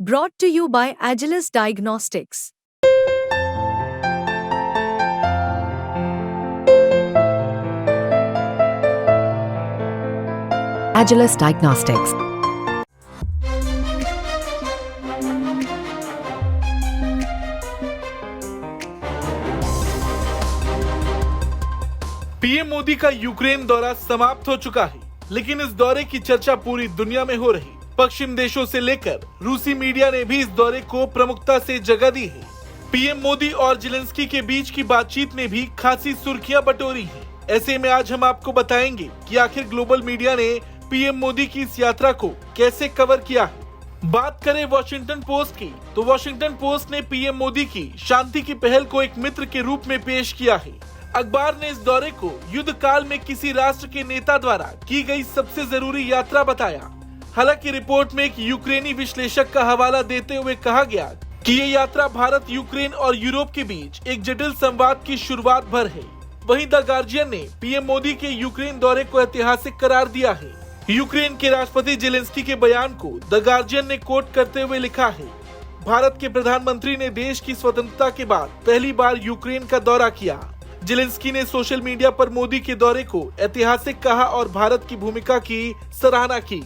Brought to you by Agilus Diagnostics. Agilus Diagnostics. PM Modi का Ukraine दौरा समाप्त हो चुका है, लेकिन इस दौरे की चर्चा पूरी दुनिया में हो रही। पश्चिम देशों से लेकर रूसी मीडिया ने भी इस दौरे को प्रमुखता से जगह दी है। पीएम मोदी और जेलेंस्की के बीच की बातचीत ने भी खासी सुर्खियां बटोरी हैं। ऐसे में आज हम आपको बताएंगे कि आखिर ग्लोबल मीडिया ने पीएम मोदी की इस यात्रा को कैसे कवर किया है। बात करें वॉशिंगटन पोस्ट की, तो वॉशिंगटन पोस्ट ने पीएम मोदी की शांति की पहल को एक मित्र के रूप में पेश किया है। अखबार ने इस दौरे को युद्ध काल में किसी राष्ट्र के नेता द्वारा की गई सबसे जरूरी यात्रा बताया। हालांकि रिपोर्ट में एक यूक्रेनी विश्लेषक का हवाला देते हुए कहा गया कि ये यात्रा भारत, यूक्रेन और यूरोप के बीच एक जटिल संवाद की शुरुआत भर है। वहीं द गार्जियन ने पीएम मोदी के यूक्रेन दौरे को ऐतिहासिक करार दिया है। यूक्रेन के राष्ट्रपति जेलेंस्की के बयान को द गार्जियन ने कोट करते हुए लिखा है, भारत के प्रधानमंत्री ने देश की स्वतंत्रता के बाद पहली बार यूक्रेन का दौरा किया। जेलेंस्की ने सोशल मीडिया पर मोदी के दौरे को ऐतिहासिक कहा और भारत की भूमिका की सराहना की।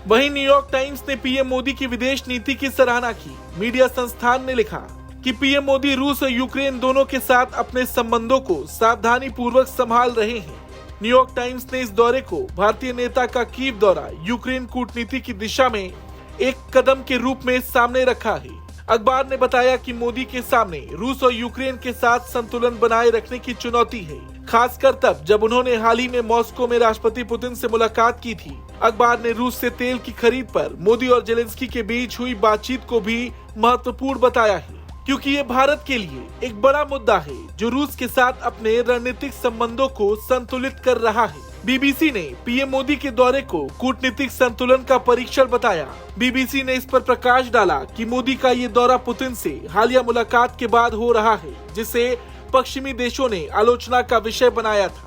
वहीं न्यूयॉर्क टाइम्स ने पीएम मोदी की विदेश नीति की सराहना की। मीडिया संस्थान ने लिखा कि पीएम मोदी रूस और यूक्रेन दोनों के साथ अपने संबंधों को सावधानी पूर्वक संभाल रहे हैं। न्यूयॉर्क टाइम्स ने इस दौरे को भारतीय नेता का कीव दौरा यूक्रेन कूटनीति की दिशा में एक कदम के रूप में सामने रखा है। अखबार ने बताया कि मोदी के सामने रूस और यूक्रेन के साथ संतुलन बनाए रखने की चुनौती है, खासकर तब जब उन्होंने हाल ही में मॉस्को में राष्ट्रपति पुतिन से मुलाकात की थी। अखबार ने रूस से तेल की खरीद पर मोदी और जेलेंस्की के बीच हुई बातचीत को भी महत्वपूर्ण बताया है, क्योंकि ये भारत के लिए एक बड़ा मुद्दा है जो रूस के साथ अपने रणनीतिक संबंधों को संतुलित कर रहा है। बीबीसी ने पीएम मोदी के दौरे को कूटनीतिक संतुलन का परीक्षण बताया। बीबीसी ने इस पर प्रकाश डाला कि मोदी का ये दौरा पुतिन से हालिया मुलाकात के बाद हो रहा है, जिसे पश्चिमी देशों ने आलोचना का विषय बनाया था।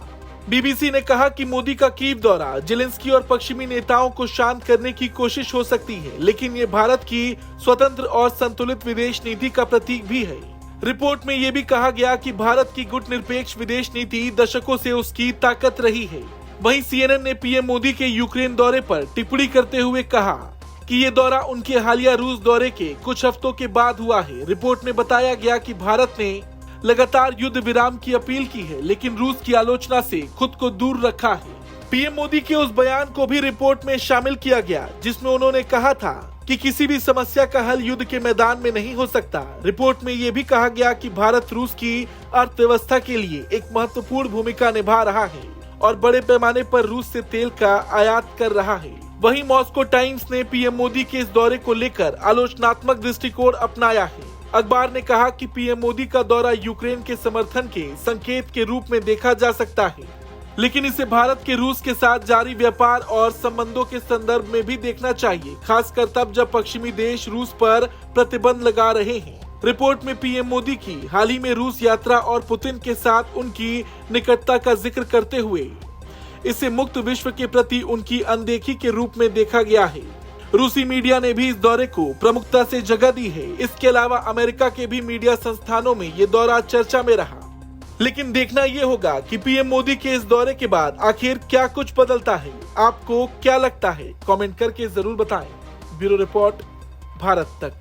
बीबीसी ने कहा कि मोदी का कीव दौरा जेलेंस्की और पश्चिमी नेताओं को शांत करने की कोशिश हो सकती है, लेकिन ये भारत की स्वतंत्र और संतुलित विदेश नीति का प्रतीक भी है। रिपोर्ट में ये भी कहा गया कि भारत की गुटनिरपेक्ष विदेश नीति दशकों से उसकी ताकत रही है। वहीं सीएनएन ने पीएम मोदी के यूक्रेन दौरे पर टिप्पणी करते हुए कहा कि ये दौरा उनके हालिया रूस दौरे के कुछ हफ्तों के बाद हुआ है। रिपोर्ट में बताया गया कि भारत ने लगातार युद्ध विराम की अपील की है, लेकिन रूस की आलोचना से खुद को दूर रखा है। पीएम मोदी के उस बयान को भी रिपोर्ट में शामिल किया गया जिसमें उन्होंने कहा था कि किसी भी समस्या का हल युद्ध के मैदान में नहीं हो सकता। रिपोर्ट में ये भी कहा गया कि भारत रूस की अर्थव्यवस्था के लिए एक महत्वपूर्ण भूमिका निभा रहा है और बड़े पैमाने पर रूस से तेल का आयात कर रहा है। वहीं मॉस्को टाइम्स ने पीएम मोदी के इस दौरे को लेकर आलोचनात्मक दृष्टिकोण अपनाया है। अखबार ने कहा कि पीएम मोदी का दौरा यूक्रेन के समर्थन के संकेत के रूप में देखा जा सकता है, लेकिन इसे भारत के रूस के साथ जारी व्यापार और संबंधों के संदर्भ में भी देखना चाहिए, खासकर तब जब पश्चिमी देश रूस पर प्रतिबंध लगा रहे हैं। रिपोर्ट में पीएम मोदी की हाल ही में रूस यात्रा और पुतिन के साथ उनकी निकटता का जिक्र करते हुए इसे मुक्त विश्व के प्रति उनकी अनदेखी के रूप में देखा गया है। रूसी मीडिया ने भी इस दौरे को प्रमुखता से जगह दी है। इसके अलावा अमेरिका के भी मीडिया संस्थानों में ये दौरा चर्चा में रहा। लेकिन देखना ये होगा कि पीएम मोदी के इस दौरे के बाद आखिर क्या कुछ बदलता है। आपको क्या लगता है, कमेंट करके जरूर बताएं। ब्यूरो रिपोर्ट, भारत तक।